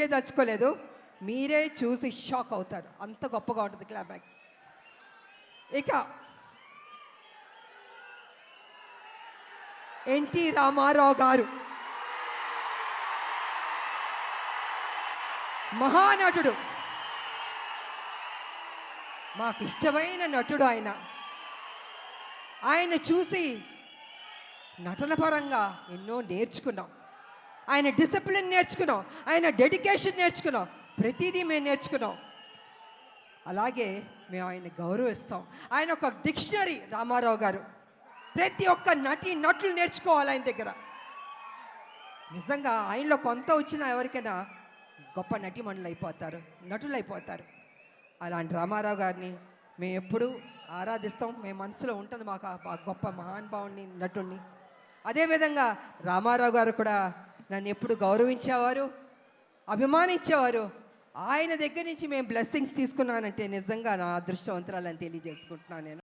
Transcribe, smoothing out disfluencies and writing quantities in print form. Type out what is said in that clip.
చూపించేదలుచుకోలేదు, మీరే చూసి షాక్ అవుతారు, అంత గొప్పగా ఉంటుంది క్లైమాక్స్. ఇక ఎన్టీ రామారావు గారు మహానటుడు, మాకు ఇష్టమైన నటుడు ఆయన. ఆయన చూసి నటన పరంగా ఎన్నో నేర్చుకున్నాం. ఆయన డిసిప్లిన్ నేర్చుకున్నాం, ఆయన డెడికేషన్ నేర్చుకున్నాం, ప్రతిదీ మేము నేర్చుకున్నాం. అలాగే మేము ఆయన గౌరవిస్తాం. ఆయన ఒక డిక్షనరీ రామారావు గారు. ప్రతి ఒక్క నటులు నేర్చుకోవాలి ఆయన దగ్గర. నిజంగా ఆయనలో కొంత వచ్చినా ఎవరికైనా గొప్ప నటీమణులు అయిపోతారు, నటులు అయిపోతారు. అలాంటి రామారావు గారిని మేము ఎప్పుడూ ఆరాధిస్తాం. మేము మనసులో ఉంటుంది మాకు ఆ గొప్ప మహానుభావుని, నటుడిని. అదేవిధంగా రామారావు గారు కూడా నన్ను ఎప్పుడు గౌరవించేవారు, అభిమానించేవారు. ఆయన దగ్గర నుంచి మేము బ్లెస్సింగ్స్ తీసుకున్నానంటే నిజంగా నా అదృష్టవంతురాలని తెలియజేసుకుంటున్నాను నేను.